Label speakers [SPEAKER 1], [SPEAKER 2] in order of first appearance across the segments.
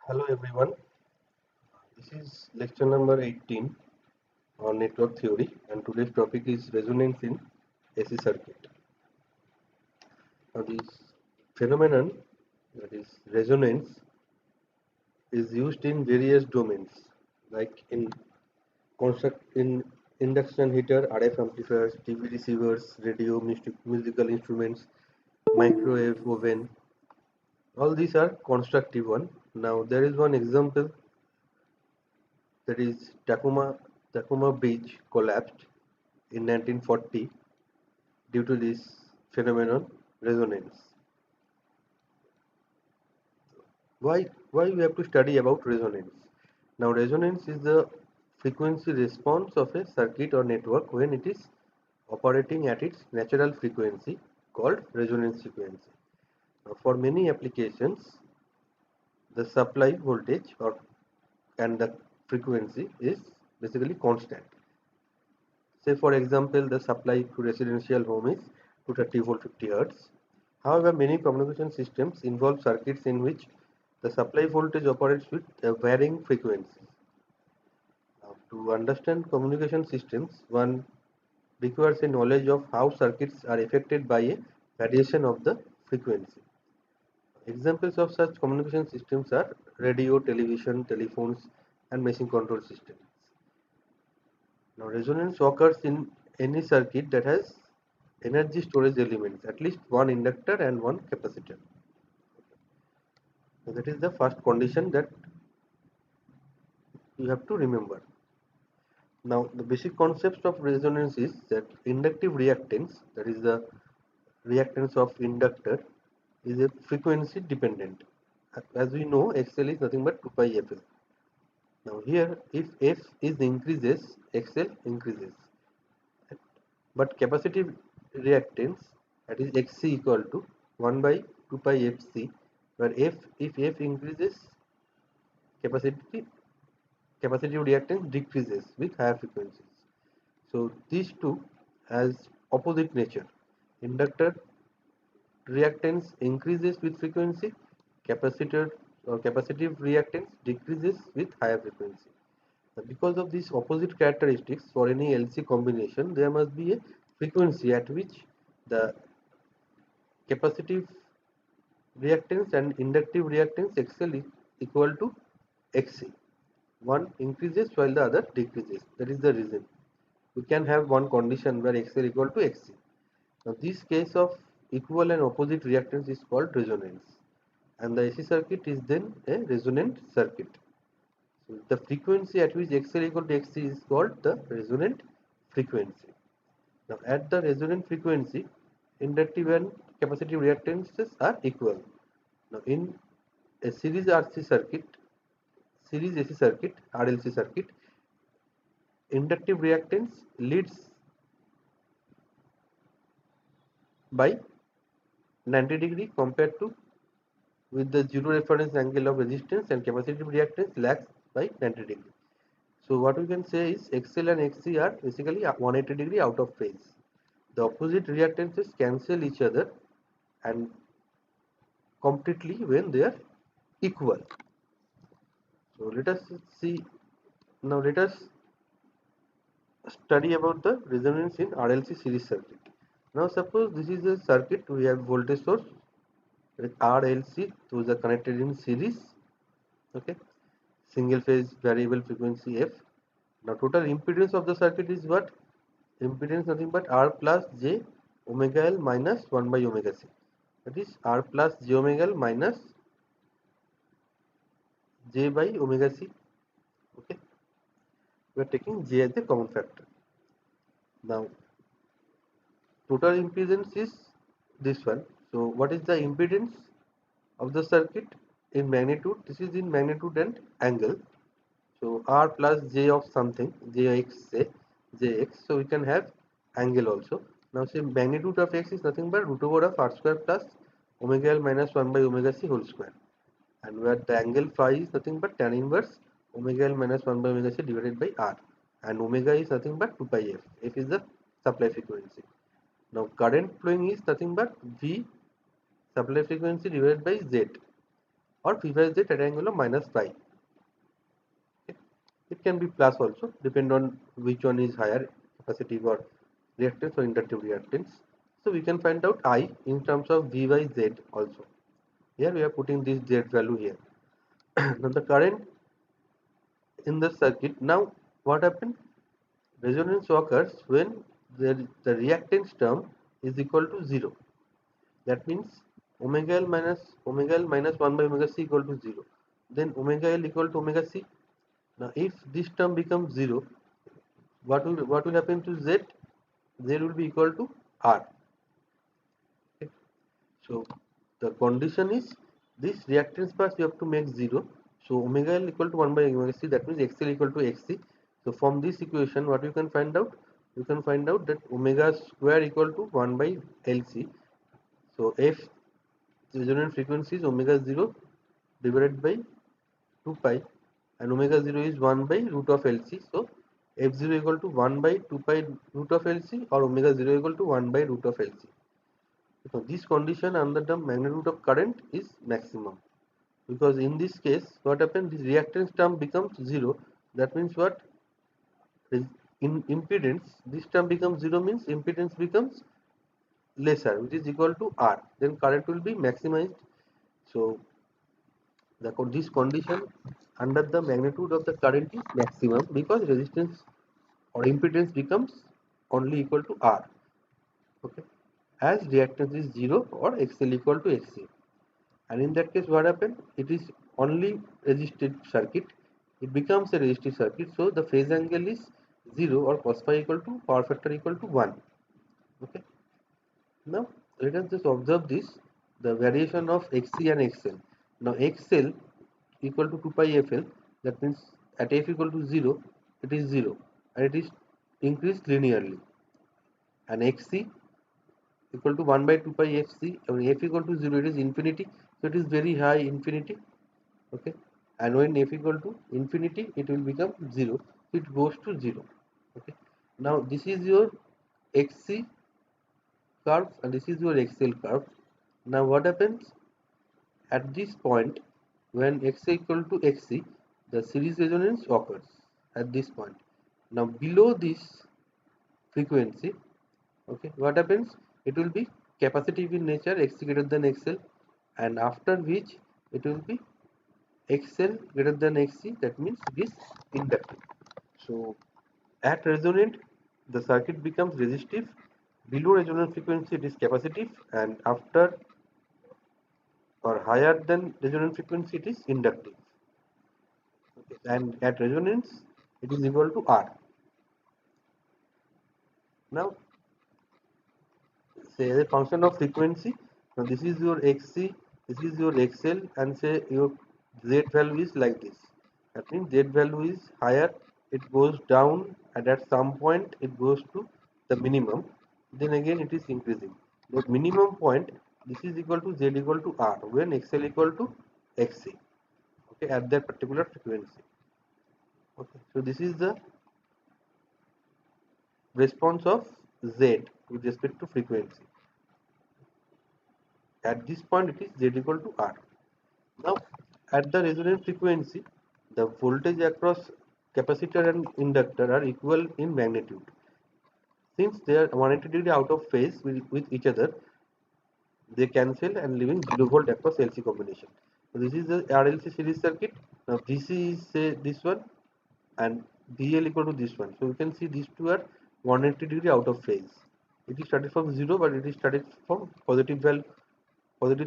[SPEAKER 1] Hello everyone, this is lecture number 18 on network theory and today's topic is resonance in AC circuit. Now this phenomenon, that is resonance, is used in various domains like in induction heater, RF amplifiers, TV receivers, radio, musical instruments, microwave oven. All these are constructive one. Now there is one example, that is Tacoma Bridge collapsed in 1940 due to this phenomenon resonance. Why we have to study about resonance? Now resonance is the frequency response of a circuit or network when it is operating at its natural frequency called resonance frequency. Now, for many applications, the supply voltage and the frequency is basically constant. Say for example, the supply to residential home is 230 volt 50 Hz. However, many communication systems involve circuits in which the supply voltage operates with a varying frequency. Now, to understand communication systems, one requires a knowledge of how circuits are affected by a variation of the frequency. Examples of such communication systems are radio, television, telephones, and machine control systems. Now, resonance occurs in any circuit that has energy storage elements, at least one inductor and one capacitor. So that is the first condition that you have to remember. Now, the basic concept of resonance is that inductive reactance, that is the reactance of inductor, is a frequency dependent. As we know, XL is nothing but 2 pi FL. Now here, if F is increases, XL increases. But capacitive reactance, that is Xc equal to 1 by 2 pi Fc, where if F increases, capacitive reactance decreases with higher frequencies. So these two has opposite nature. Inductor reactance increases with frequency, capacitor or capacitive reactance decreases with higher frequency. Because of these opposite characteristics, for any LC combination, there must be a frequency at which the capacitive reactance and inductive reactance XL is equal to XC. One increases while the other decreases. That is the reason. We can have one condition where XL equal to XC. Now, this case of equal and opposite reactance is called resonance, and the AC circuit is then a resonant circuit. So, the frequency at which XL equal to XC is called the resonant frequency. Now, at the resonant frequency, inductive and capacitive reactances are equal. Now, in a series RC circuit, series AC circuit, RLC circuit, inductive reactance leads by 90 degree compared to with the zero reference angle of resistance, and capacitive reactance lags by 90 degree. So what we can say is XL and XC are basically 180 degree out of phase. The opposite reactances cancel each other and completely when they are equal. So let us see, now let us study about the resonance in RLC series circuit. Now suppose this is a circuit, we have voltage source with RLC, those are connected in series, okay, single phase variable frequency F. Now total impedance of the circuit is what? Impedance nothing but R plus J omega L minus 1 by omega C. That is R plus J omega L minus J by omega C. Okay, we are taking J as a common factor. Now total impedance is this one. So what is the impedance of the circuit in magnitude? This is in magnitude and angle. So R plus J of something, Jx, say Jx. So we can have angle also. Now say magnitude of x is nothing but root over of R square plus omega L minus 1 by omega C whole square. And where the angle phi is nothing but tan inverse omega L minus 1 by omega C divided by R. And omega is nothing but 2 pi F. F is the supply frequency. Now current flowing is nothing but V supply frequency divided by Z, or V by Z at an angle of minus pi. It can be plus also, depend on which one is higher, capacitive or reactance or inductive reactance. So we can find out I in terms of V by Z also. Here we are putting this Z value here. Now the current in the circuit. Now what happened? Resonance occurs when the reactance term is equal to 0. That means omega L minus 1 by omega C equal to 0. Then omega L equal to omega C. Now if this term becomes 0, what will happen to Z? Z will be equal to R. Okay. So the condition is this reactance path you have to make 0. So omega L equal to 1 by omega C, that means XL equal to XC. So from this equation what you can find out? You can find out that omega square equal to 1 by LC. So F resonant frequency is omega 0 divided by 2 pi, and omega 0 is 1 by root of LC. So F0 equal to 1 by 2 pi root of LC, or omega 0 equal to 1 by root of LC. So this condition under the magnitude of current is maximum, because in this case what happens, this reactance term becomes 0. That means what? In impedance, this term becomes 0 means impedance becomes lesser, which is equal to R. Then current will be maximized. So this condition under the magnitude of the current is maximum, because resistance or impedance becomes only equal to R. Okay, as reactance is 0 or XL equal to XC. And in that case what happens? It is only resistive circuit. It becomes a resistive circuit. So the phase angle is 0 or cos phi equal to power factor equal to 1. Okay. Now let us just observe this, the variation of XC and XL. Now XL equal to 2 pi FL, that means at F equal to 0 it is 0 and it is increased linearly, and XC equal to 1 by 2 pi FC, and F equal to 0 it is infinity, so it is very high infinity. Okay, and when F equal to infinity it will become 0, it goes to 0. Okay, now this is your XC curve and this is your XL curve. Now what happens at this point? When X equal to XC, the series resonance occurs at this point. Now below this frequency, okay, what happens? It will be capacitive in nature, XC greater than XL, and after which it will be XL greater than XC, that means it is inductive. So at resonant the circuit becomes resistive, below resonant frequency it is capacitive, and after or higher than resonant frequency it is inductive. Okay. And at resonance it is equal to R. Now say as a function of frequency, now this is your XC, this is your XL, and say your Z value is like this. That means Z value is higher, it goes down, and at some point it goes to the minimum, then again it is increasing. The minimum point, this is equal to Z equal to R when XL equal to XC, okay, at that particular frequency. Okay, so this is the response of Z with respect to frequency. At this point it is Z equal to R. Now at the resonant frequency, the voltage across capacitor and inductor are equal in magnitude. Since they are 180 degree out of phase with each other, they cancel and leaving 0 volt across LC combination. So this is the RLC series circuit. Now VC is say this one and VL equal to this one. So you can see these two are 180 degree out of phase. It is started from 0, but it is started from positive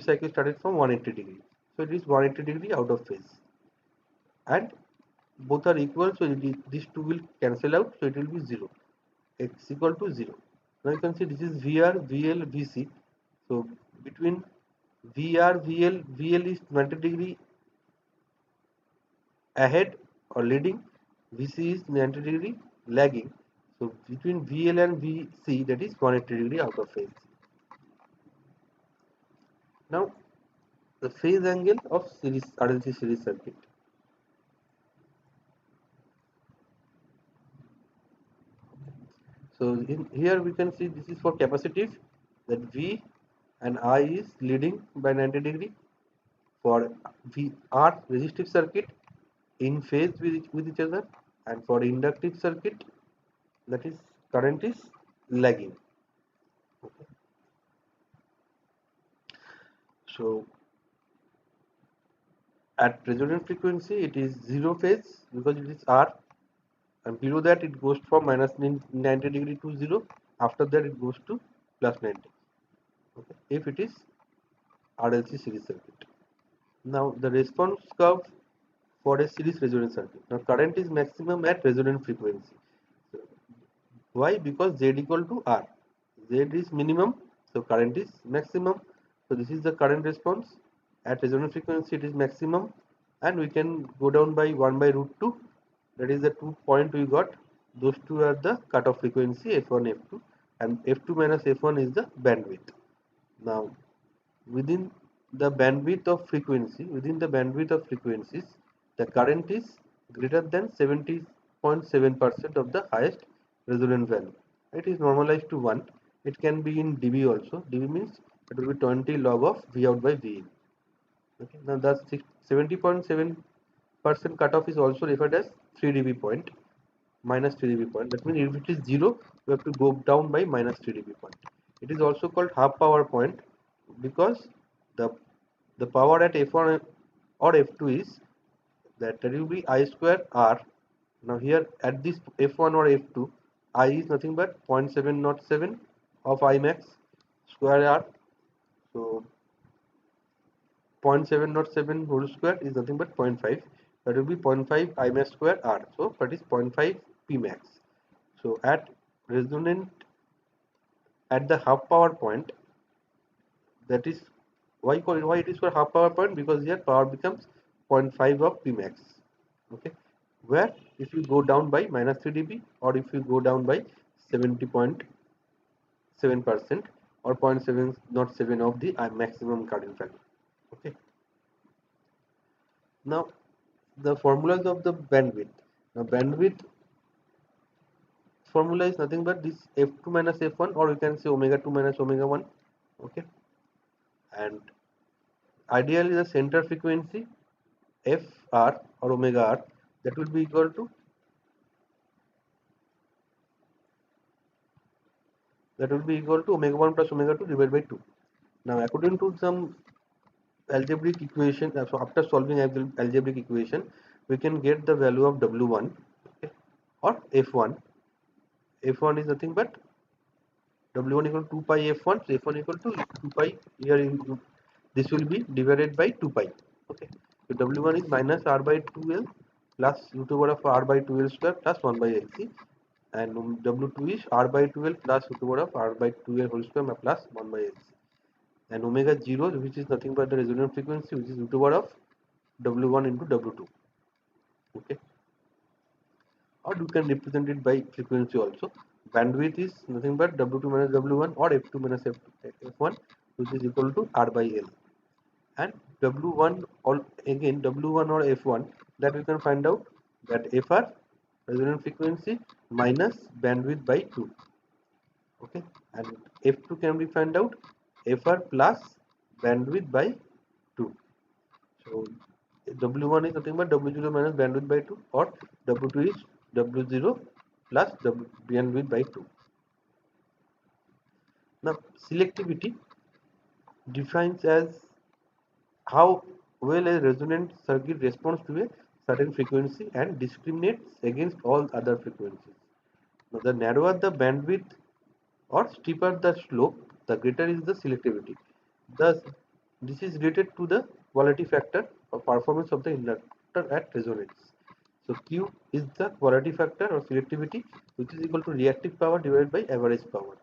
[SPEAKER 1] cycle started from 180 degree. So it is 180 degree out of phase, and both are equal, so these two will cancel out, so it will be 0, x equal to 0. Now you can see this is VR, VL, VC. So between VR, VL is 90 degree ahead or leading, VC is 90 degree lagging. So between VL and VC, that is 180 degree out of phase. Now the phase angle of series RLC series circuit. So in here we can see this is for capacitive, that V and I is leading by 90 degree. for R resistive circuit in phase with each other, and for inductive circuit, that is current is lagging. Okay. So at resonant frequency it is zero phase because it is R, and below that it goes from minus 90 degree to 0. After that it goes to plus 90. Okay. If it is RLC series circuit. Now the response curve for a series resonance circuit. Now current is maximum at resonant frequency. So, why? Because Z equal to R. Z is minimum, so current is maximum. So this is the current response. At resonant frequency it is maximum, and we can go down by 1 by root 2. That is the 2 point we got. Those two are the cutoff frequency F1, F2, and F2 minus F1 is the bandwidth. Now within the bandwidth of frequency, within the bandwidth of frequencies, the current is greater than 70.7% of the highest resonant value. It is normalized to 1. It can be in dB also. dB means it will be 20 log of V out by V in. Okay. Now the 70.7% cutoff is also referred as 3 dB point, minus 3 dB point. That means if it is 0, we have to go down by minus 3 dB point. It is also called half power point because the the power at F1 or F2 is that will be I square R. Now here at this F1 or F2, I is nothing but 0.707 of I max square R. So 0.707 whole square is nothing but 0.5. That will be 0.5 I max square R. So that is 0.5 P max. So at resonant at the half power point, that is why it is for half power point, because here power becomes 0.5 of P max. Okay, where if you go down by minus 3 dB or if you go down by 70.7% or 0.707 of the maximum current value. Okay, now the formulas of the bandwidth. Now bandwidth formula is nothing but this f2 minus f1, or you can say omega 2 minus omega 1. Okay, and ideally the center frequency fr or omega r, that will be equal to omega 1 plus omega 2 divided by 2. Now according to some algebraic equation, so after solving algebraic equation, we can get the value of w1, okay, or f1. F1 is nothing but w1 equal to 2 pi f1, so f1 equal to 2 pi, here this will be divided by 2 pi. Okay, so w1 is minus r by 2l plus root over of r by 2l square plus 1 by lc, and w2 is r by 2l plus root over of r by 2l whole square plus 1 by lc, and omega 0, which is nothing but the resonant frequency, which is root over of w1 into w2. Okay, or you can represent it by frequency also. Bandwidth is nothing but w2 minus w1 or f2 minus f1, which is equal to r by l, and w1 or again w1 or f1, that we can find out that fr resonant frequency minus bandwidth by 2. Okay, and f2 can be found out fr plus bandwidth by 2. So w1 is nothing but w0 minus bandwidth by 2, or w2 is w0 plus bandwidth by 2. Now selectivity defines as how well a resonant circuit responds to a certain frequency and discriminates against all other frequencies. Now the narrower the bandwidth or steeper the slope, the greater is the selectivity. Thus, this is related to the quality factor or performance of the inductor at resonance. So Q is the quality factor or selectivity, which is equal to reactive power divided by average power.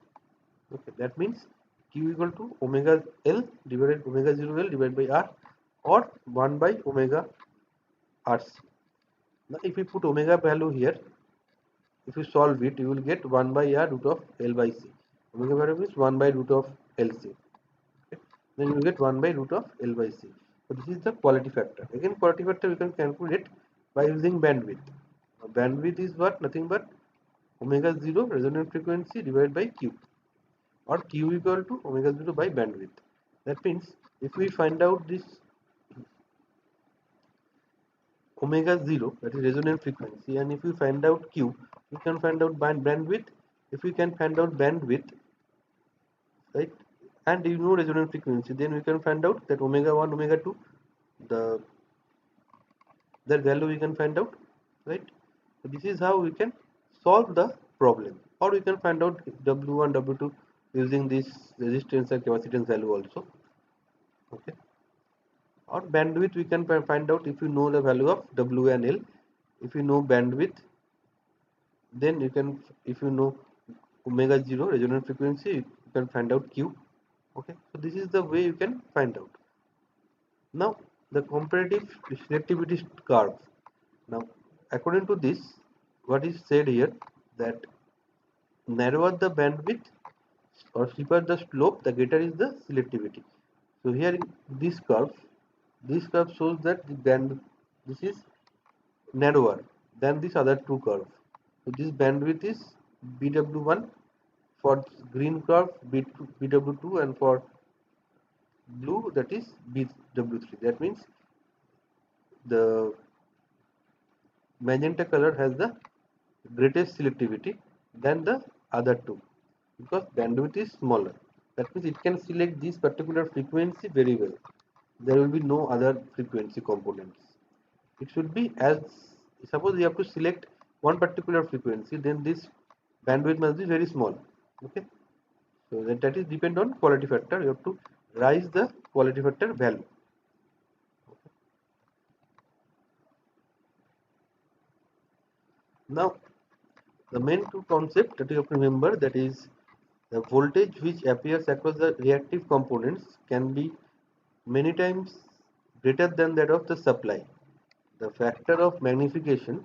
[SPEAKER 1] Okay, that means Q equal to omega L divided omega 0 L divided by R, or 1 by omega RC. Now if we put omega value here, if you solve it, you will get 1 by R root of L by C. Omega value is 1 by root of LC. Okay. Then you will get 1 by root of L by C. So this is the quality factor. Again, quality factor we can calculate by using bandwidth. Now, bandwidth is what? Nothing but omega 0 resonant frequency divided by Q, or Q equal to omega 0 by bandwidth. That means if we find out this omega 0, that is resonant frequency, and if we find out q, we can find out bandwidth. If we can find out bandwidth, right, and you know resonant frequency, then we can find out that omega 1, omega 2, the that value we can find out, right. So this is how we can solve the problem, or we can find out w1, w2 using this resistance and capacitance value also. Okay, or bandwidth we can find out if you know the value of w and l. If you know bandwidth, then you can, if you know omega 0 resonant frequency, you can find out q. Okay, so this is the way you can find out. Now the comparative selectivity curve. Now according to this, what is said here, that narrower the bandwidth or steeper the slope, the greater is the selectivity. So here in this curve shows that the band, this is narrower than this other two curve. So this bandwidth is BW1 for green curve, BW2, and for blue that is BW3. That means the magenta color has the greatest selectivity than the other two because bandwidth is smaller. That means it can select this particular frequency very well. There will be no other frequency components. It should be as, suppose you have to select one particular frequency, then this bandwidth must be very small. Okay, so that is depend on quality factor. You have to rise the quality factor value. Now the main two concept that you have to remember, that is the voltage which appears across the reactive components can be many times greater than that of the supply. The factor of magnification,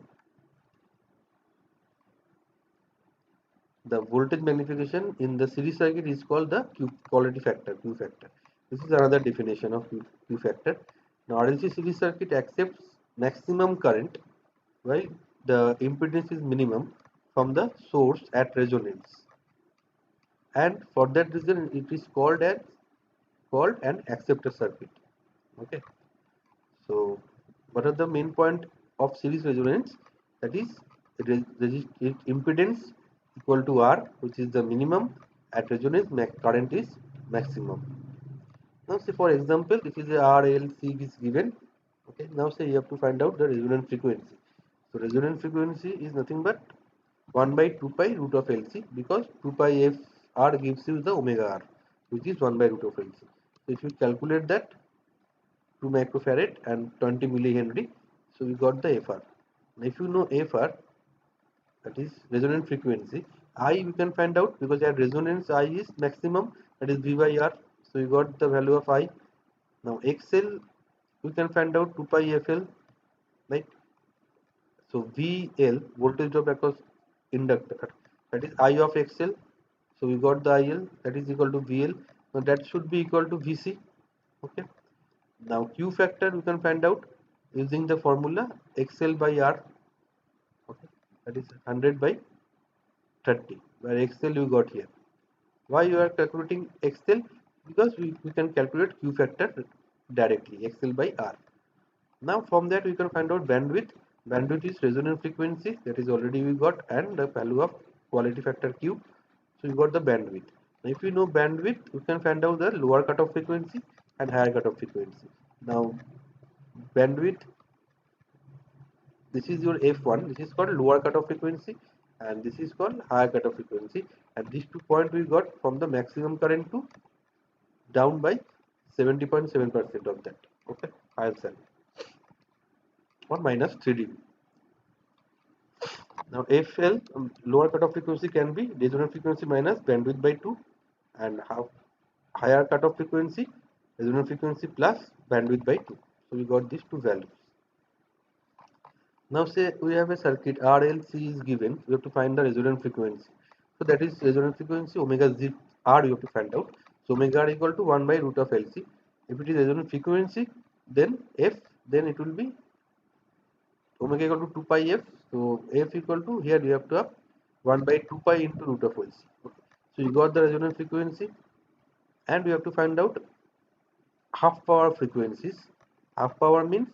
[SPEAKER 1] the voltage magnification in the series circuit is called the quality factor, Q factor. This is another definition of Q factor. Now RLC series circuit accepts maximum current while the impedance is minimum from the source at resonance, and for that reason it is called an acceptor circuit. Okay, so what are the main point of series resonance? That is impedance equal to R, which is the minimum, at resonance current is maximum. Now say for example, this is a R, L, C is given. Okay, now say you have to find out the resonant frequency. So resonant frequency is nothing but 1 by 2 pi root of LC, because 2 pi f R gives you the omega R, which is 1 by root of LC. So if you calculate that, 2 microfarad and 20 millihenry, so we got the FR. Now if you know FR, that is resonant frequency, I we can find out because at resonance I is maximum, that is V by R. So we got the value of I. Now XL we can find out 2 pi FL, right? So VL, voltage drop across inductor, that is I of XL. So we got the IL, that is equal to VL. Now that should be equal to VC. Okay. Now Q factor we can find out using the formula XL by R. Okay. That is 100 by 30, where XL you got here. Why you are calculating XL? Because we can calculate Q factor directly, XL by R. Now from that we can find out bandwidth. Bandwidth is resonant frequency, that is already we got, and the value of quality factor Q. So we got the bandwidth. Now if we know bandwidth, we can find out the lower cutoff frequency and higher cutoff frequency. Now bandwidth, this is your F1, this is called lower cutoff frequency, and this is called higher cutoff frequency, and these 2 points we got from the maximum current to down by 70.7% of that. Okay, higher cell or minus 3 dB. Now FL, lower cutoff frequency can be resonant frequency minus bandwidth by 2, and higher cutoff frequency resonant frequency plus bandwidth by 2. So we got these two values. Now say we have a circuit RLC is given, we have to find the resonant frequency. So that is resonant frequency omega z R you have to find out. So omega R equal to 1 by root of LC. If it is resonant frequency, then F, then it will be omega equal to 2 pi F. So F equal to, here you have to have 1 by 2 pi into root of LC. Okay. So you got the resonant frequency, and we have to find out half power frequencies. Half power means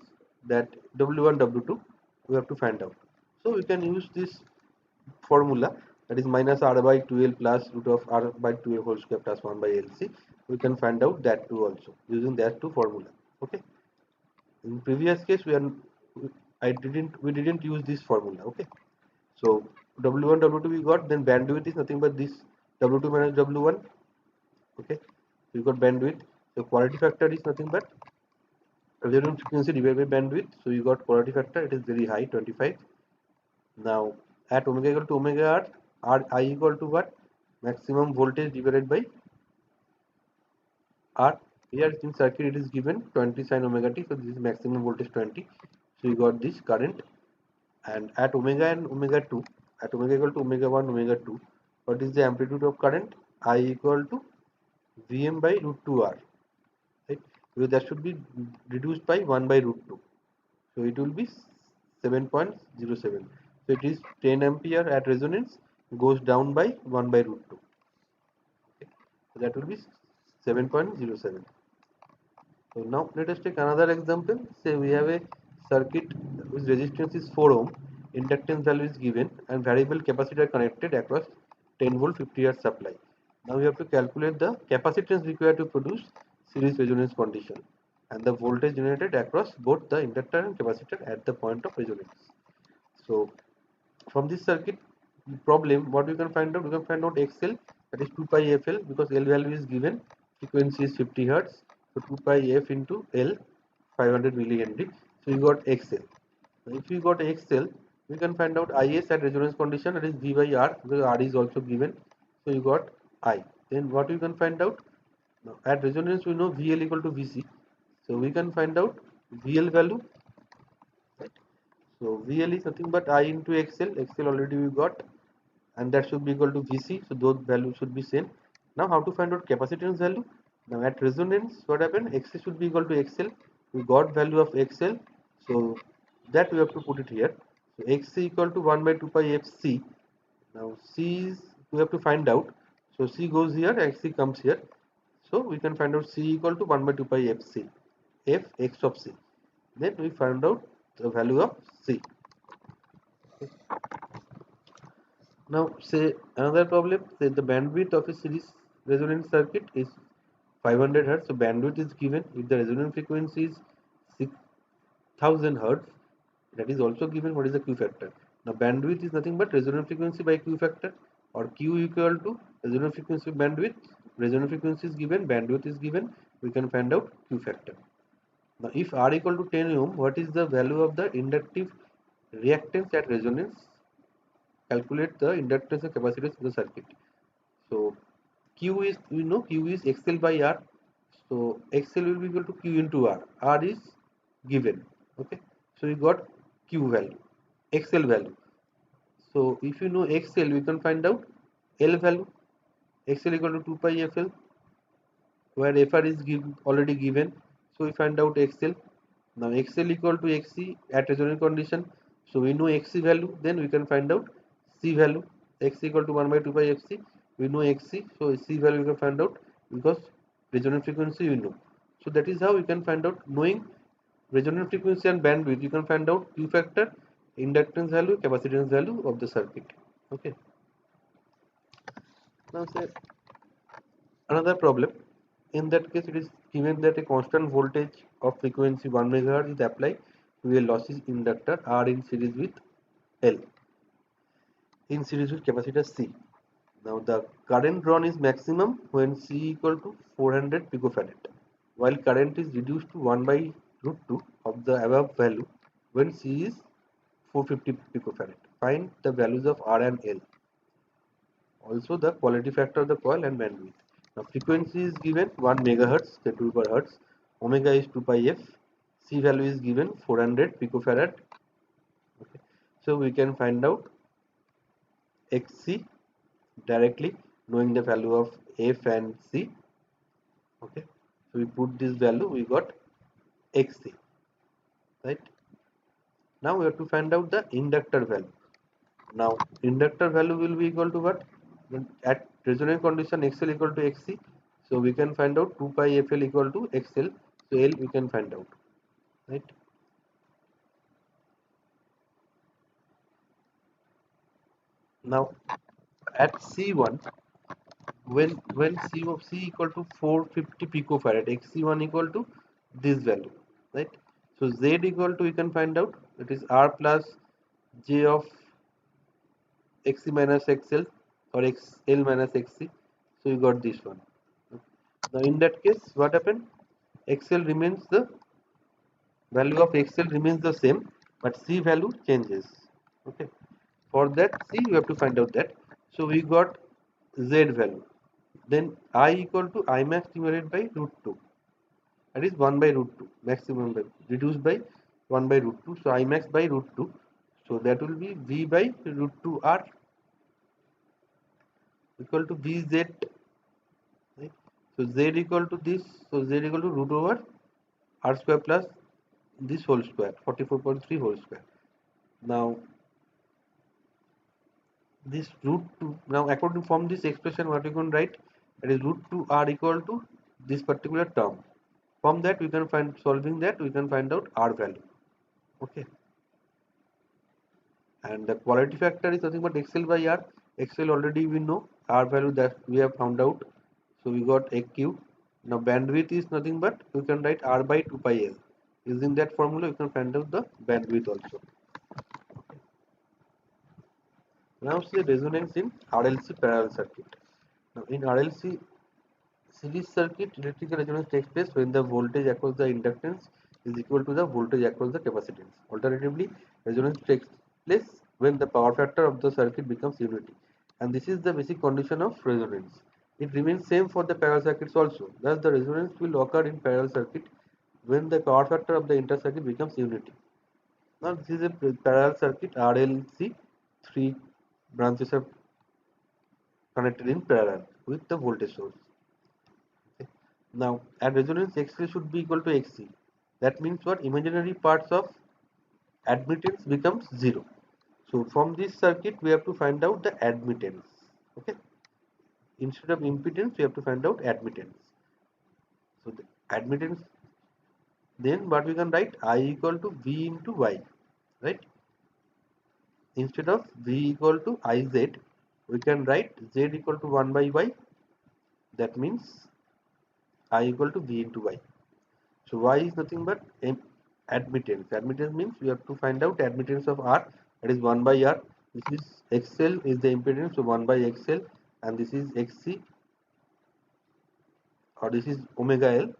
[SPEAKER 1] that W1 W2 we have to find out. So we can use this formula, that is minus R by 2L plus root of R by 2L whole square plus 1 by LC. We can find out that too also using that two formula. Okay. In previous case we didn't use this formula. Okay. So W1 W2 we got, then bandwidth is nothing but this W2 minus W1. Okay. We got bandwidth. So quality factor is nothing but resonance frequency divided by bandwidth. So you got quality factor, it is very high, 25. Now at omega equal to omega R I equal to what? Maximum voltage divided by R. Here in circuit it is given 20 sin omega t. So this is maximum voltage 20. So you got this current. And at omega and omega 2, at omega equal to omega 1, omega 2, what is the amplitude of current? I equal to Vm by root 2R. Right? So that should be reduced by 1 by root 2. So it will be 7.07. So it is 10 ampere at resonance, goes down by 1 by root 2. Okay. So that will be 7.07. So now let us take another example. Say we have a circuit whose resistance is 4 ohm, inductance value is given, and variable capacitor connected across 10 volt 50 hertz supply. Now we have to calculate the capacitance required to produce series resonance condition and the voltage generated across both the inductor and capacitor at the point of resonance. So from this circuit problem, what we can find out? We can find out XL, that is 2 pi FL, because L value is given, frequency is 50 hertz. So 2 pi F into L, 500 millihenry. So you got XL. If you got XL, we can find out IS at resonance condition, that is V by R, because R is also given. So you got I. Then what you can find out? Now, at resonance we know VL equal to VC. So we can find out VL value. Right? So VL is nothing but I into XL. XL already we got, and that should be equal to Vc. So those values should be same. Now how to find out capacitance value? Now at resonance, what happened? Xc should be equal to XL. We got value of XL, so that we have to put it here. So Xc equal to 1 by 2 pi Fc. Now C is, we have to find out. So C goes here, Xc comes here. So we can find out C equal to 1 by 2 pi Fc. F x of C. Then we find out the value of C. Now say another problem, say the bandwidth of a series resonance circuit is 500 hertz. So bandwidth is given if the resonance frequency is 6000 hertz. That is also given. What is the Q factor? Now bandwidth is nothing but resonance frequency by Q factor, or Q equal to resonance frequency bandwidth. Resonance frequency is given, bandwidth is given. We can find out Q factor. Now if R equal to 10 ohm, what is the value of the inductive reactance at resonance? Calculate the inductance and capacitance of the circuit. So Q is, we know Q is XL by R. So XL will be equal to Q into R. R is given. Okay. So we got Q value, XL value. So if you know XL, we can find out L value. XL equal to 2 pi FL, where FR is already given. So we find out XL. Now XL equal to XC at resonance condition. So we know XC value, then we can find out C value. X equal to 1 by 2 pi FC. We know XC, so C value we can find out because resonance frequency we know. So that is how we can find out, knowing resonance frequency and bandwidth, you can find out Q factor, inductance value, capacitance value of the circuit. Okay. Now say another problem. In that case, it is given that a constant voltage of frequency 1 megahertz is applied to a lossless inductor R in series with L in series with capacitor C. Now the current drawn is maximum when C equal to 400 picofarad, while current is reduced to 1 by root 2 of the above value when C is 450 picofarad. Find the values of R and L. Also the quality factor of the coil and bandwidth. Now frequency is given 1 megahertz, the 2 per hertz. Omega is 2 pi f. C value is given 400 picofarad. Okay. So we can find out XC directly, knowing the value of F and C. Okay. So we put this value, we got XC. Right. Now we have to find out the inductor value. Now inductor value will be equal to what? At resonance condition XL equal to XC. So we can find out 2 pi FL equal to XL. So L we can find out. Right. Now at C1, when C equal to 450 picofarad, XC1 equal to this value, right? So Z equal to, we can find out, it is R plus J of Xc minus XL, or XL minus Xc. So you got this one. Now in that case, what happened? XL remains the value of XL remains the same, but C value changes. Okay. For that C, you have to find out that. So we got Z value. Then I equal to I max divided by root 2. That is 1 by root 2. Maximum by reduced by 1 by root 2. So I max by root 2. So that will be V by root 2 R equal to Vz. Right? So Z equal to this. So Z equal to root over R square plus this whole square, 44.3 whole square. Now this root 2, now according from this expression, what you can write, that is root 2 R equal to this particular term. From that we can find, solving that we can find out R value. Okay. And the quality factor is nothing but XL by R. XL already we know, R value that we have found out. So we got AQ. Now bandwidth is nothing but, we can write R by 2 pi L. Using that formula you can find out the bandwidth also. Now see resonance in RLC parallel circuit. Now in RLC series circuit, electrical resonance takes place when the voltage across the inductance is equal to the voltage across the capacitance. Alternatively, resonance takes place when the power factor of the circuit becomes unity. And this is the basic condition of resonance. It remains same for the parallel circuits also. Thus, the resonance will occur in parallel circuit when the power factor of the inter-circuit becomes unity. Now, this is a parallel circuit RLC. Three branches are connected in parallel with the voltage source. Now, at resonance, XL should be equal to XC. That means what? Imaginary parts of admittance becomes 0. So, from this circuit, we have to find out the admittance. Okay. Instead of impedance, we have to find out admittance. So, the admittance, then what we can write? I equal to V into Y. Right? Instead of V equal to IZ, we can write Z equal to 1 by Y. That means I equal to V into Y. So Y is nothing but admittance. Admittance means we have to find out admittance of R, that is 1 by R. This is XL is the impedance, so 1 by XL, and this is XC, or this is omega L.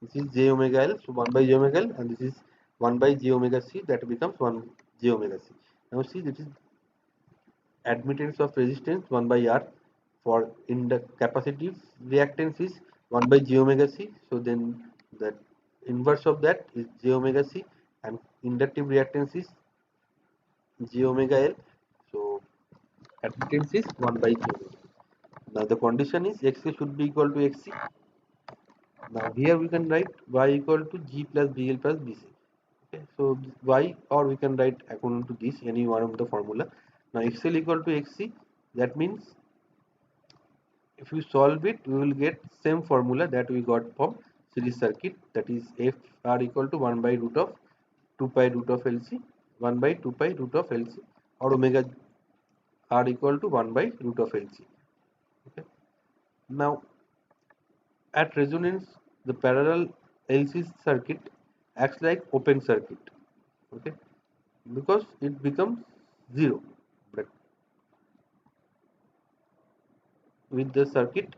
[SPEAKER 1] This is J omega L, so 1 by J omega L, and this is 1 by J omega C, that becomes 1 J omega C. Now see, this is admittance of resistance 1 by R. For in the capacitive reactance is 1 by J omega C. So then the inverse of that is J omega C, and inductive reactance is J omega L. So admittance is 1 by J omega. Now the condition is XC should be equal to XC. Now here we can write Y equal to G plus BL plus BC. Okay, so Y, or we can write according to this any one of the formula. Now XL equal to XC, that means if you solve it, we will get same formula that we got from series circuit, that is FR equal to 1 by root of 2 pi root of LC, 1 by 2 pi root of LC, or omega R equal to 1 by root of LC. Okay. Now at resonance, the parallel LC circuit acts like open circuit. Okay, because it becomes 0, but with the circuit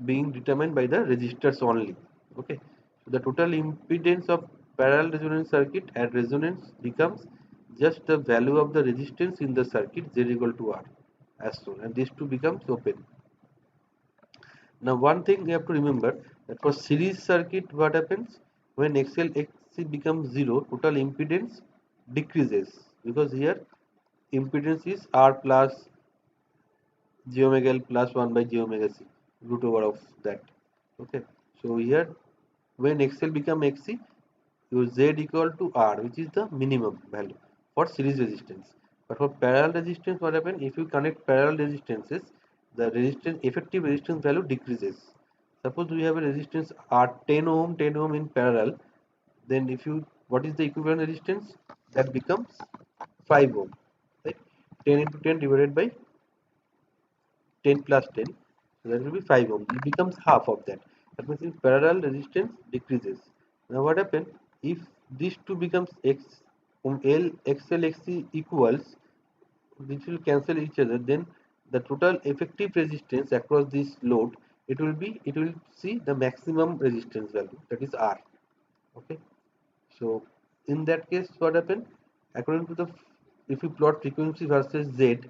[SPEAKER 1] being determined by the resistors only. Okay, so the total impedance of parallel resonance circuit at resonance becomes just the value of the resistance in the circuit Z equal to R as soon, and this two becomes open. Now one thing you have to remember, that for series circuit what happens when XL XC becomes 0, total impedance decreases, because here impedance is R plus J omega L plus 1 by J omega C, root over of that. Okay, so here when XL become XC, your Z equal to R, which is the minimum value for series resistance. But for parallel resistance, what happens? If you connect parallel resistances, the resistance effective resistance value decreases. Suppose we have a resistance R 10 ohm, 10 ohm in parallel, then if you, what is the equivalent resistance? That becomes 5 ohm. 10 into 10 divided by 10 plus 10, so that will be 5 ohm. It becomes half of that. That means in parallel resistance decreases. Now what happens if these two becomes x L XL XC equals, which will cancel each other, then the total effective resistance across this load, it will see the maximum resistance value, that is R. Okay, so in that case what happened, according to the, if we plot frequency versus Z,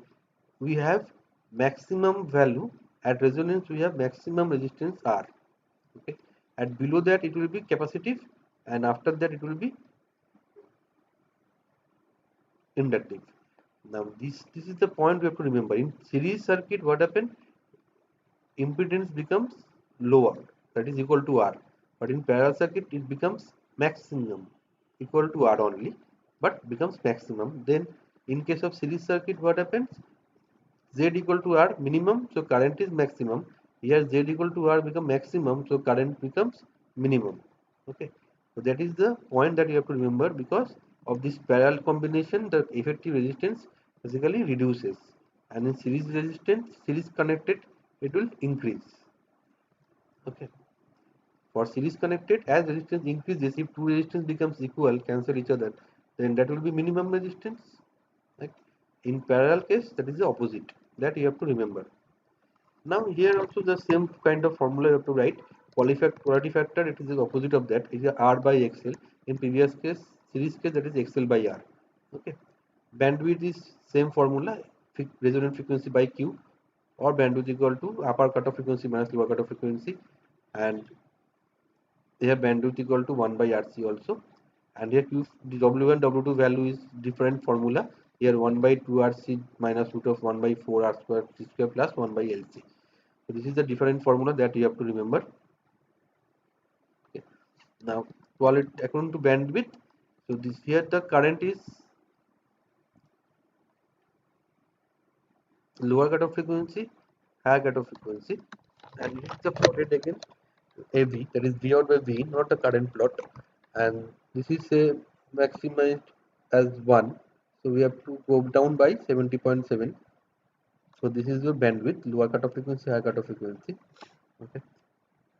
[SPEAKER 1] we have maximum value at resonance, we have maximum resistance R. Okay, and below that it will be capacitive, and after that it will be inductive. Now this is the point we have to remember. In series circuit, what happened? Impedance becomes lower, that is equal to R. But in parallel circuit, it becomes maximum, equal to R only, but becomes maximum. Then in case of series circuit, what happens? Z equal to R minimum, so current is maximum. Here Z equal to R become maximum, so current becomes minimum. Okay, so that is the point that you have to remember. Because of this parallel combination, the effective resistance basically reduces, and in series resistance, series connected, it will increase. Okay, for series connected, as resistance increases, if two resistance becomes equal, cancel each other, then that will be minimum resistance. Right? In parallel case, that is the opposite, that you have to remember. Now here also the same kind of formula you have to write. Polarity factor, it is the opposite of that. It is R by XL. In previous case, series case, that is XL by R. Okay. Bandwidth is same formula, resonant frequency by Q, or bandwidth equal to upper cutoff frequency minus lower cutoff frequency, and here bandwidth equal to 1 by RC also. And here Q, the W1 W2 value is different formula. Here 1 by 2 RC minus root of 1 by 4 R square C square plus 1 by LC. So this is the different formula that you have to remember. Okay. Now according to bandwidth, so this here the current is lower cutoff frequency, higher cutoff frequency, and this is the plotted again AV, that is V out by V, not the current plot, and this is a maximized as 1, so we have to go down by 70.7. So this is your bandwidth, lower cutoff frequency, higher cutoff frequency. Okay.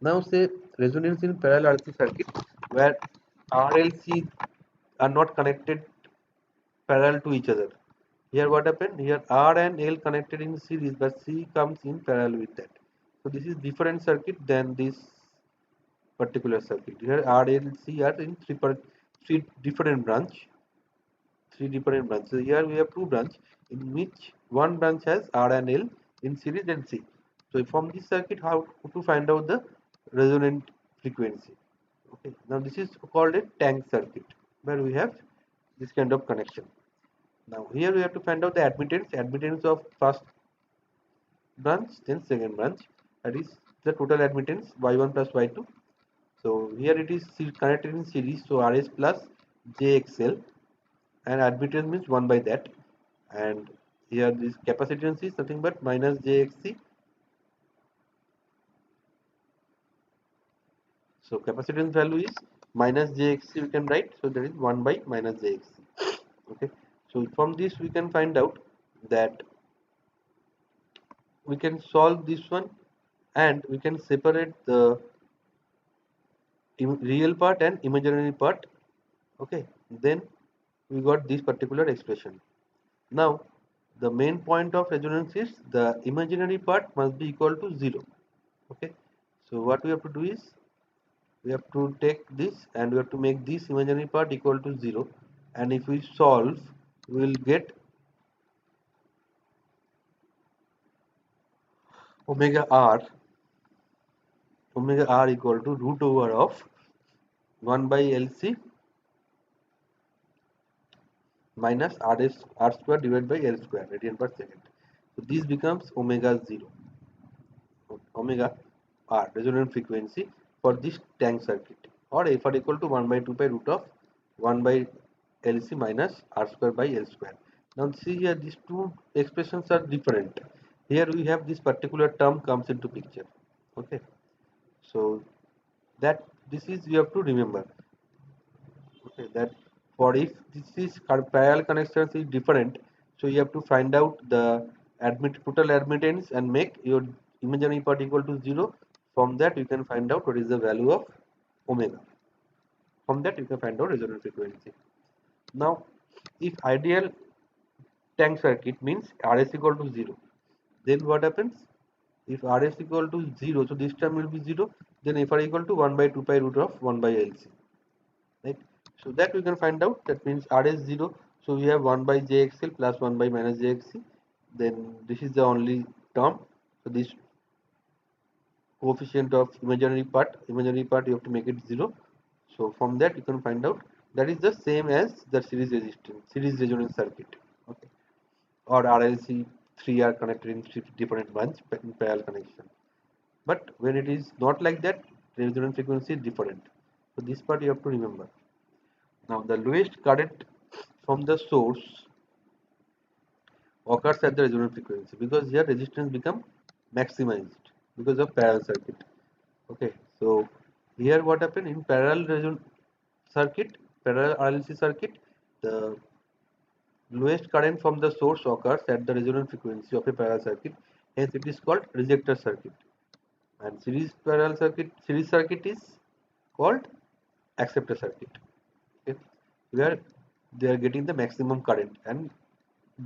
[SPEAKER 1] Now say resonance in parallel RC circuit where RLC are not connected parallel to each other. Here what happened? Here R and L connected in series, but C comes in parallel with that. So this is different circuit than this particular circuit. Here R, L, C are in three different branch, three different branches. So here we have two branch in which one branch has R and L in series and C. So from this circuit, how to find out the resonant frequency? Okay. Now this is called a tank circuit where we have this kind of connection. Now here we have to find out the admittance of first branch, then second branch. That is the total admittance y1 plus y2. So here it is connected in series, so Rs plus jxl, and admittance means 1 by that, and here this capacitance is nothing but minus jxc. So capacitance value is minus jxc, we can write, so that is 1 by minus jxc. Okay, so from this we can find out that we can solve this one, and we can separate the real part and imaginary part. Okay, then we got this particular expression. Now the main point of resonance is the imaginary part must be equal to 0. Okay, so what we have to do is we have to take this and we have to make this imaginary part equal to 0, and if we solve, we will get omega r equal to root over of 1 by LC minus r square divided by L square radian per second. So this becomes omega 0, omega r resonant frequency for this tank circuit, or f r equal to 1 by 2 pi root of 1 by LC minus r square by L square. Now see here, these two expressions are different. Here we have this particular term comes into picture. Okay, so that this is you have to remember. Okay, that for if this is parallel connections is different, So you have to find out the total admittance and make your imaginary part equal to 0. From that you can find out what is the value of omega. From that you can find out resonant frequency. Now if ideal tank circuit means Rs equal to 0, then what happens? If Rs equal to 0, so this term will be 0, then Fr equal to 1 by 2 pi root of 1 by Lc, right? So that we can find out, that means Rs 0, so we have 1 by Jxl plus 1 by minus Jxc, then this is the only term, so this coefficient of imaginary part you have to make it 0. So from that you can find out that is the same as the series resistance, series resonance circuit, okay, or RLC, 3 are connected in 3 different ones in parallel connection. But when it is not like that, the resonance frequency is different. So this part you have to remember. Now the lowest current from the source occurs at the resonant frequency, because here resistance become maximized because of parallel circuit. Okay, so here what happened in parallel RLC circuit, the lowest current from the source occurs at the resonant frequency of a parallel circuit. Hence, it is called rejector circuit. And series circuit is called acceptor circuit. Okay, where they are getting the maximum current and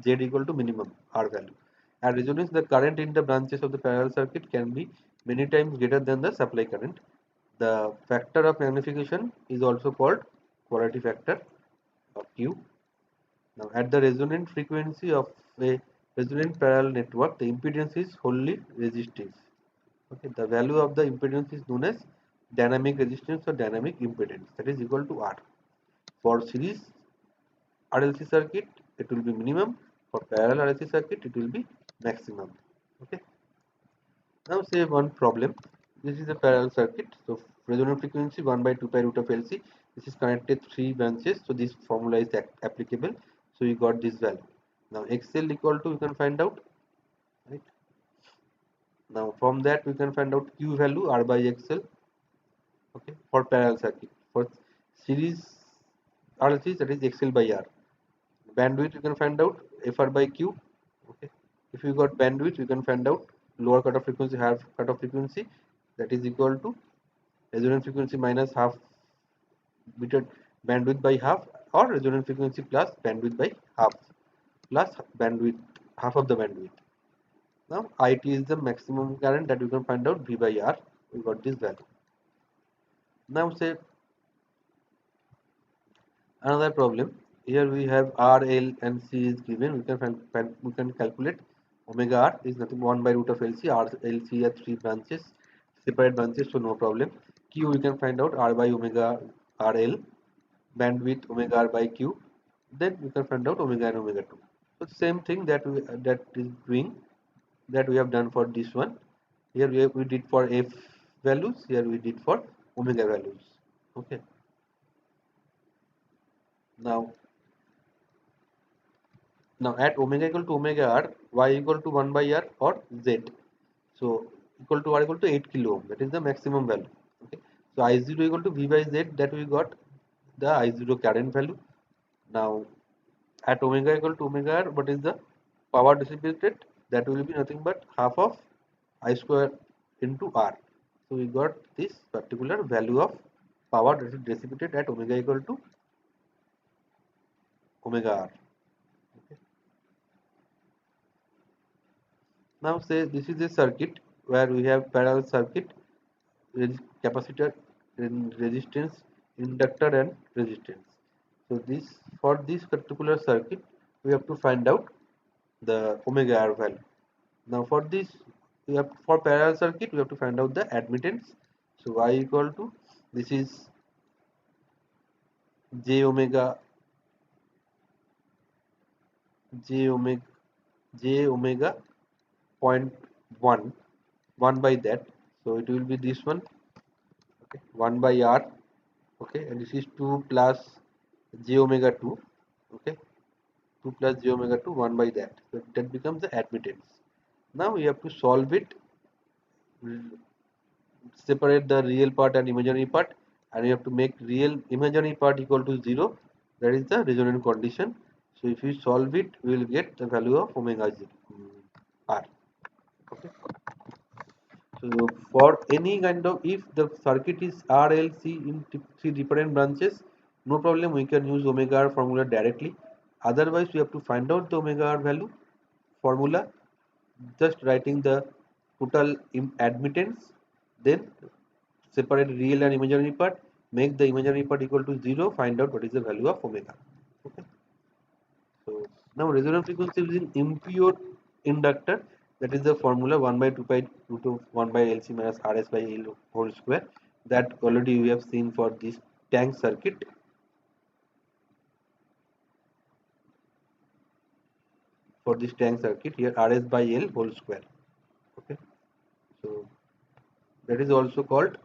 [SPEAKER 1] Z equal to minimum R value. At resonance, the current in the branches of the parallel circuit can be many times greater than the supply current. The factor of magnification is also called quality factor of Q. Now, at the resonant frequency of a resonant parallel network, the impedance is wholly resistive. Okay, the value of the impedance is known as dynamic resistance or dynamic impedance, that is equal to R. For series RLC circuit, it will be minimum. For parallel RLC circuit, it will be maximum. Okay. Now say one problem. This is a parallel circuit. So resonant frequency 1 by 2 pi root of LC. This is connected 3 branches. So this formula is applicable. So you got this value. Now XL equal to, you can find out. Right. Now from that we can find out Q value R by XL. Okay. For parallel circuit. For series RLC, that is XL by R. Bandwidth you can find out Fr by Q. Okay. If you got bandwidth, you can find out lower cutoff frequency, half cutoff frequency, that is equal to resonant frequency minus half bitter bandwidth by half, or resonant frequency plus bandwidth by half plus bandwidth, half of the bandwidth. Now IT is the maximum current that you can find out V by R. We got this value. Now say another problem. Here we have R, L and C is given. We can calculate omega R is nothing 1 by root of LC. R, L, C are 3 branches, separate branches, so no problem. Q we can find out R by omega R L, bandwidth omega R by Q. Then we can find out omega and omega 2. So same thing that is doing, that we have done for this one. Here we did for F values. Here we did for omega values. Okay. Now at omega equal to omega r, y equal to 1 by r or z. So equal to r equal to 8 kilo ohm. That is the maximum value. Okay. So I0 equal to V by Z, that we got the I0 current value. Now at omega equal to omega r, what is the power dissipated? That will be nothing but half of I square into r. So we got this particular value of power that is dissipated at omega equal to omega r. Okay. Now say this is a circuit where we have parallel circuit, capacitor, resistance, inductor and resistance. So this, for this particular circuit we have to find out the omega r value. Now for this, we have, for parallel circuit we have to find out the admittance. So y equal to, this is j omega j omega j omega 0.1 1 by that, so it will be this one. Okay, 1 by r. Okay, and this is 2 plus j omega 2. Okay, 2 plus j omega 2, 1 by that, so that becomes the admittance. Now we have to solve it, separate the real part and imaginary part, and you have to make real imaginary part equal to 0. That is the resonant condition. So if you solve it, we will get the value of omega r. Okay. So for any kind of, if the circuit is RLC in three different branches, no problem, we can use omega r formula directly. Otherwise, we have to find out the omega r value formula, just writing the total admittance, then separate real and imaginary part, make the imaginary part equal to 0, find out what is the value of omega. Okay. So now resonance frequency using impure inductor, that is the formula 1 by 2 pi root of 1 by LC minus RS by L whole square, that already we have seen for this tank circuit. For this tank circuit here, RS by L whole square. Okay. So that is also called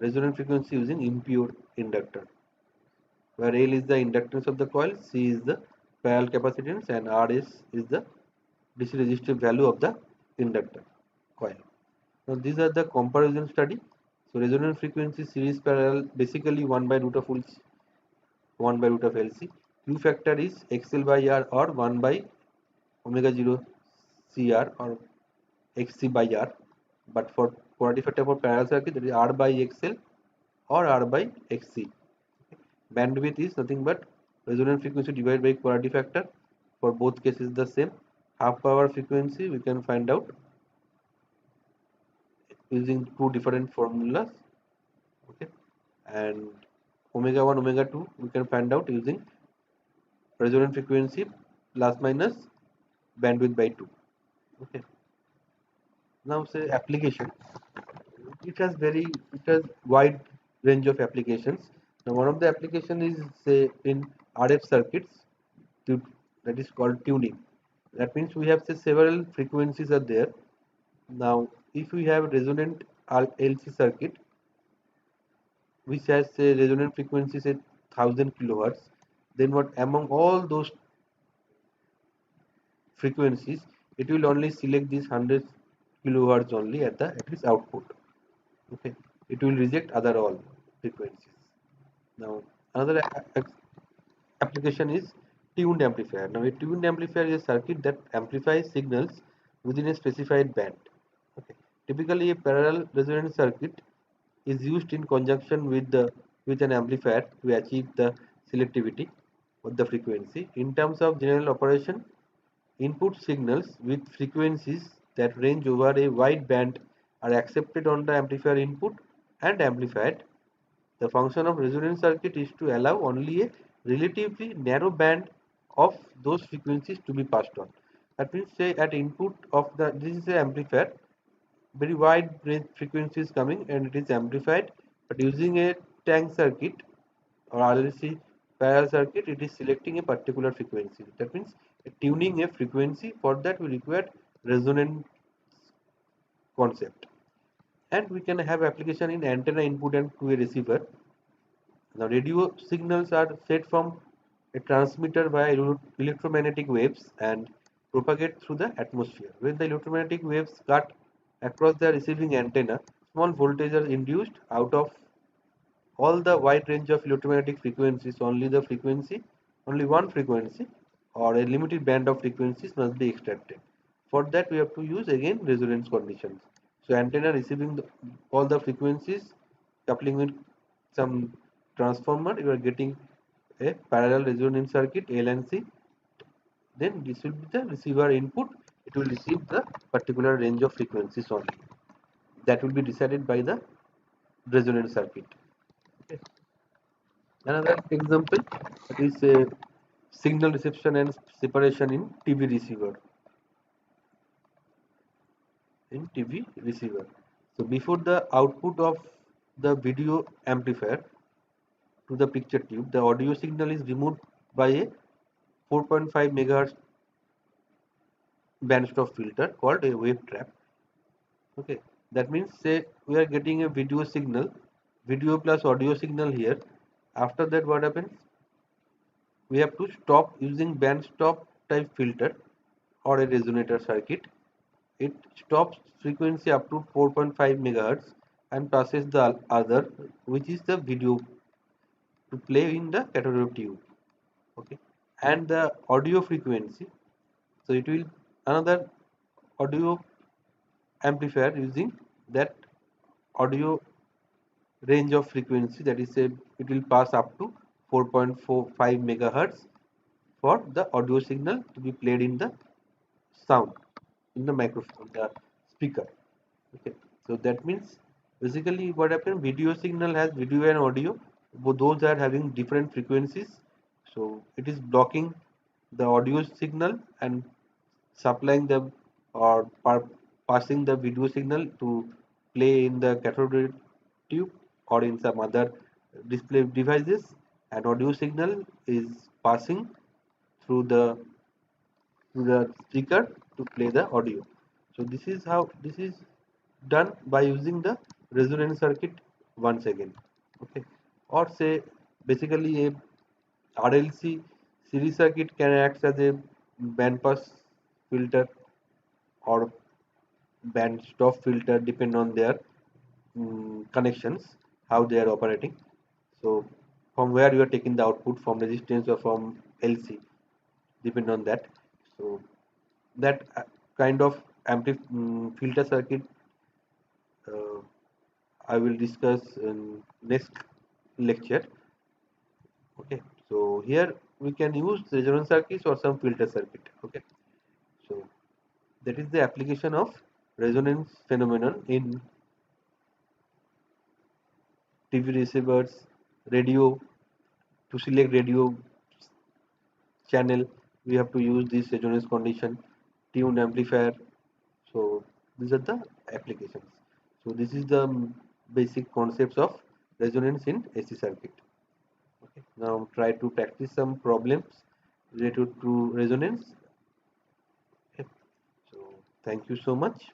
[SPEAKER 1] resonant frequency using impure inductor, where L is the inductance of the coil, C is the parallel capacitance, and RS is the DC resistive value of the inductor coil. Now these are the comparison study. So resonant frequency series parallel, basically 1 by root of 1 by root of LC. Q factor is XL by R or 1 by omega 0 CR or XC by R. But for polarity factor for parallel circuit, that is R by XL or R by XC. Bandwidth is nothing but resonant frequency divided by polarity factor. For both cases the same. Half power frequency we can find out using two different formulas. Okay, and omega 1 omega 2 we can find out using resonant frequency plus minus bandwidth by 2. Okay, now say application, it has wide range of applications. Now one of the application is say in RF circuits, to, that is called tuning. That means we have say several frequencies are there. Now if we have resonant LC circuit which has say resonant frequency say 1000 kilohertz, then what among all those frequencies, it will only select this 100 kilohertz only at its output. Okay, it will reject other all frequencies. Now another application is tuned amplifier. Now a tuned amplifier is a circuit that amplifies signals within a specified band. Okay, typically a parallel resonant circuit is used in conjunction with an amplifier to achieve the selectivity of the frequency. In terms of general operation, input signals with frequencies that range over a wide band are accepted on the amplifier input and amplified. The function of resonant circuit is to allow only a relatively narrow band of those frequencies to be passed on. That means say at input of the, this is an amplifier, very wide range frequency is coming and it is amplified, but using a tank circuit or RLC parallel circuit, it is selecting a particular frequency. That means tuning a frequency. For that we require resonant concept, and we can have application in antenna input and to a receiver. Now radio signals are set from a transmitter via electromagnetic waves and propagate through the atmosphere. When the electromagnetic waves cut across the receiving antenna, small voltage are induced out of all the wide range of electromagnetic frequencies. Only one frequency or a limited band of frequencies must be extracted. For that we have to use again resonance conditions. So antenna receiving all the frequencies, coupling with some transformer, you are getting a parallel resonance circuit L and C. Then this will be the receiver input. It will receive the particular range of frequencies only. That will be decided by the resonance circuit. Okay. Another example is signal reception and separation in TV receiver. So before the output of the video amplifier to the picture tube, the audio signal is removed by a 4.5 megahertz bandstop filter called a wave trap. Okay, that means say we are getting a video plus audio signal here. After that, what happens? We have to stop using band stop type filter or a resonator circuit. It stops frequency up to 4.5 megahertz and passes the other, which is the video, to play in the cathode tube. Okay, and the audio frequency. So it will another audio amplifier using that audio range of frequency, that is say it will pass up to 4.45 megahertz for the audio signal to be played in the sound in the microphone, the speaker. Okay, so that means basically what happens, video signal has video and audio, both those are having different frequencies. So it is blocking the audio signal and supplying the or passing the video signal to play in the cathode tube or in some other display devices, and audio signal is passing through the speaker to play the audio. So this is how this is done by using the resonance circuit once again. Okay, or say basically a RLC series circuit can act as a band pass filter or band stop filter, depend on their connections, how they are operating. So from where you are taking the output, from resistance or from LC, depend on that. So that kind of filter circuit uh, I will discuss in next lecture. Okay, so here we can use resonance circuits or some filter circuit. Okay, so that is the application of resonance phenomenon in TV receivers, radio. To select radio channel, we have to use this resonance condition, tuned amplifier. So these are the applications. So this is the basic concepts of resonance in AC circuit. Okay. Now try to practice some problems related to resonance. Okay. So thank you so much.